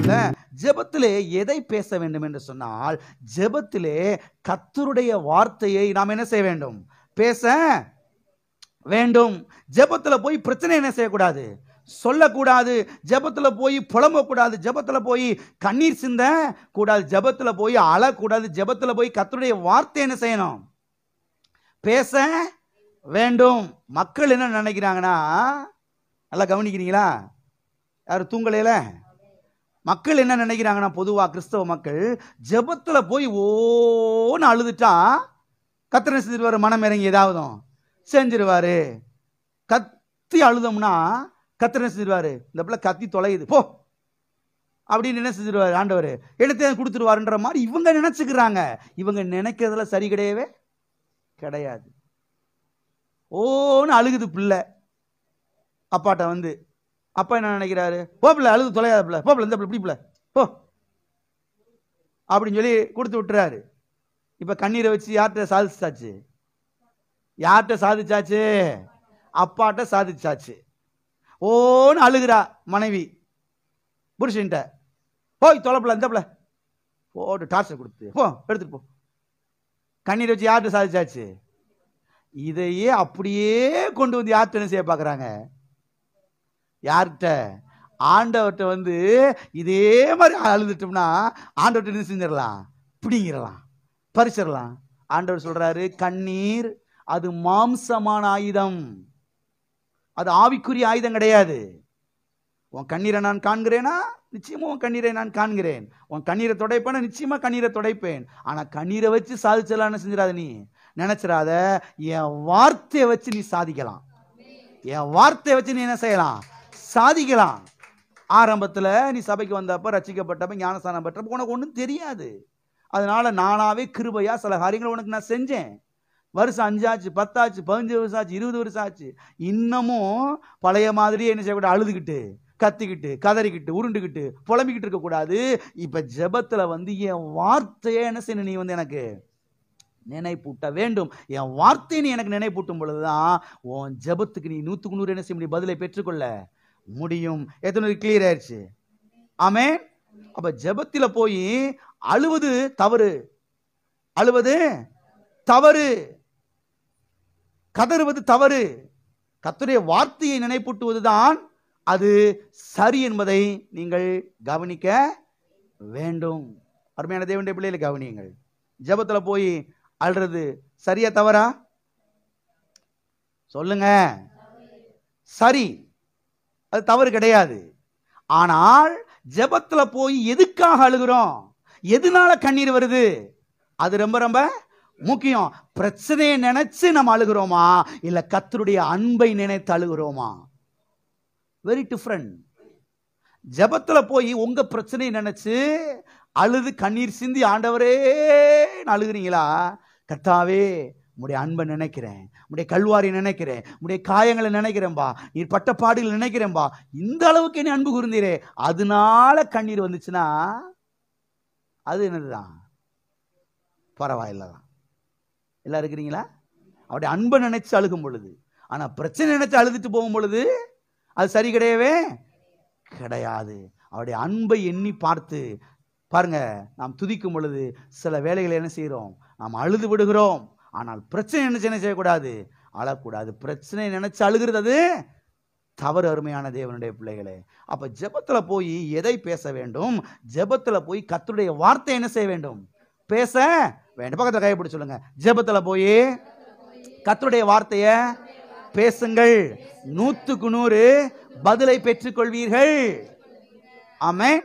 பாருங்கள, ஜெபத்திலே எதை பேச வேண்டும் என்று சொன்னால், ஜெபத்திலே கர்த்தருடைய வார்த்தையை நாம் என்ன செய்ய வேண்டும்? பேச வேண்டும். ஜெபத்துல போய் பிரச்சனை என்ன செய்யக்கூடாது? சொல்லக்கூடாது. ஜெபத்துல போய் புலம்பக்கூடாது. ஜெபத்துல போய் கண்ணீர் சிந்த கூடாது. ஜெபத்துல போய் அழக்கூடாது. ஜெபத்துல போய் கர்த்தருடைய வார்த்தை என்ன செய்யணும்? பேச வேண்டும். மக்கள் என்ன நினைக்கிறாங்கன்னா, நல்லா கவனிக்கிறீங்களா? யாரும் தூங்கலையில? மக்கள் என்ன நினைக்கிறாங்கன்னா, பொதுவா கிறிஸ்தவ மக்கள் ஜெபத்துல போய் ஓன்னு அழுதுட்டா கர்த்தர் செஞ்சிருவாரு, மனம் இறங்கி ஏதாவதும் செஞ்சிருவாரு. கத்தி அழுதோம்னா கர்த்தர் செஞ்சிருவாரு, இந்த பிள்ளை கத்தி தொலையுது போ அப்படின்னு என்ன செஞ்சிருவாரு ஆண்டவர், எடுத்து கொடுத்துருவாருன்ற மாதிரி இவங்க நினைச்சுக்கிறாங்க. இவங்க நினைக்கிறதுல சரி கிடையவே கிடையாது. ஓன்னு அழுகுது பிள்ளை அப்பாட்ட வந்து. அப்பா என்ன நினைக்கிறாரு? போ பிள்ளை, அழுது தொலையாத பிள்ளை, போ பிள்ளை, இந்த பிள்ளை பிள்ளை போ அப்படின்னு சொல்லி கொடுத்து விட்டுறாரு. இப்ப கண்ணீரை வச்சு யார்கிட்ட சாதிச்சாச்சு? யார்கிட்ட சாதிச்சாச்சு? அப்பாட்ட சாதிச்சாச்சு. ஓன்னு அழுகிறா மனைவி புருஷன்ட்ட, போய் தொலைப்பில்ல, இந்த பிள்ளை போட்டு டார்ச்சர் கொடுத்து போ, எடுத்துட்டு போ. கண்ணீரை வச்சு யார்கிட்ட சாதிச்சாச்சு? இதையே அப்படியே கொண்டு வந்து யார்கிட்ட என்ன செய்ய பாக்குறாங்க? யார்கிட்ட? ஆண்டவர்கிட்ட வந்து இதே மாதிரி அழுதுட்டோம்னா ஆண்டவர்கிட்ட என்ன செஞ்சிடலாம்? பிடிங்கிடலாம், பறிச்சிடலாம். ஆண்டவர் சொல்றாரு, கண்ணீர் அது மாம்சமான ஆயுதம், அது ஆவிக்குரிய ஆயுதம் கிடையாது. உன் கண்ணீரை நான் காண்கிறேனா? நிச்சயமா உன் கண்ணீரை நான் காண்கிறேன். உன் கண்ணீரை துடைப்பேனா? நிச்சயமா கண்ணீரை துடைப்பேன். ஆனா கண்ணீரை வச்சு சாதிச்சலான்னு செஞ்சிடாத, நீ நினைச்சிடாத. என் வார்த்தையை வச்சு நீ சாதிக்கலாம். என் வார்த்தையை வச்சு நீ என்ன செய்யலாம்? சாதிக்கலாம். ஆரம்பத்துல நீ சபைக்கு வந்தப்ப, ரட்சிக்கப்பட்டப்ப, ஞானஸ்தானம் பெற்றப்ப உனக்கு ஒன்றும் தெரியாது. அதனால நானாவே கிருபையா சில காரியங்களை உனக்கு நான் செஞ்சேன். வருஷம் 5 ஆச்சு, 10 ஆச்சு, 15 வருஷம் ஆச்சு, 20 வருஷம் ஆச்சு. இன்னமும் பழைய மாதிரியே என்ன செய்யக்கூடாது? அழுதுகிட்டு, கத்திக்கிட்டு, கதறிக்கிட்டு, உருண்டுகிட்டு, புலம்பிக்கிட்டு இருக்கக்கூடாது. இப்ப ஜெபத்துல வந்து என் வார்த்தையை என்ன செய்யணும்? நீ வந்து எனக்கு நினைப்பூட்ட வேண்டும். என் வார்த்தையை நீ எனக்கு நினைப்பூட்டும் பொழுதுதான் உன் ஜெபத்துக்கு நீ 100க்கு 100 என்ன செய்ய முடியும்? பதிலை பெற்றுக்கொள்ள முடியும். எத்தனை கிளியர் ஆயிடுச்சு? ஆமென். அப்ப ஜெபத்தில போய் அழுவது தவறு, அழுவது தவறு, கதறுவது தவறு. கர்த்தருடைய வார்த்தையை நினைப்பூட்டுவதுதான் அது சரி என்பதை நீங்கள் கவனிக்க வேண்டும். அருமையான தேவனுடைய பிள்ளைகளை கவனியுங்கள். ஜெபத்துல போய் அழுறது சரியா தவறா? சொல்லுங்க. சரி, அது தவறு கிடையாது. ஆனால் ஜெபத்துல போய் எதுக்காக அழுகிறோம்? எதனால கண்ணீர் வருது? அது ரொம்ப ரொம்ப முக்கியம். பிரச்சனையை நினைச்சு நம்ம அழுகிறோமா, இல்ல கர்த்தருடைய அன்பை நினைத்து அழுகிறோமா? Very different. ஜெபத்துல போய் உங்க பிரச்சனையை நினைச்சு அழுது கண்ணீர் சிந்தி ஆண்டவரே அழுகிறீங்களா? கர்த்தாவே உம்முடைய அன்பை நினைக்கிறேன், உம்முடைய கல்வாரி நினைக்கிறேன், உம்முடைய காயங்களை நினைக்கிறேன்பா, நீர் பட்ட பாடுகள் நினைக்கிறேன்பா, இந்த அளவுக்கு என்ன அன்பு கூர்ந்தீரே, அதனால கண்ணீர் வந்துச்சுன்னா அது என்னதுதான்? பரவாயில்லதான். எல்லாம் இருக்கிறீங்களா? அவருடைய அன்பை நினைச்சு அழுகும் பொழுது. ஆனா பிரச்சனை நினைச்சு அழுதுட்டு போகும் பொழுது அது சரி கிடையவே கிடையாது. அவருடைய அன்பை எண்ணி பார்த்து பாருங்க. நாம் துதிக்கும் பொழுது சில வேளைகளை என்ன செய்யறோம்? நாம் அழுது விடுகிறோம். ஆனால் பிரச்சனை நினைச்சு என்ன செய்யக்கூடாது? அழக்கூடாது. பிரச்சனை நினைச்சு அழுகிறது அது தவறு. அருமையான தேவனுடைய பிள்ளைகளே, அப்ப ஜெபத்துல போய் எதை பேச வேண்டும்? ஜெபத்துல போய் கர்த்தருடைய வார்த்தை என்ன செய்ய வேண்டும்? பேச வேண்டும். பக்கத்துல கைப்பிடி சொல்லுங்க. ஜெபத்துல போய் கர்த்தருடைய வார்த்தைய பேசுங்கள், 100க்கு 100 பதிலை பெற்றுக் கொள்வீர்கள். ஆமென்.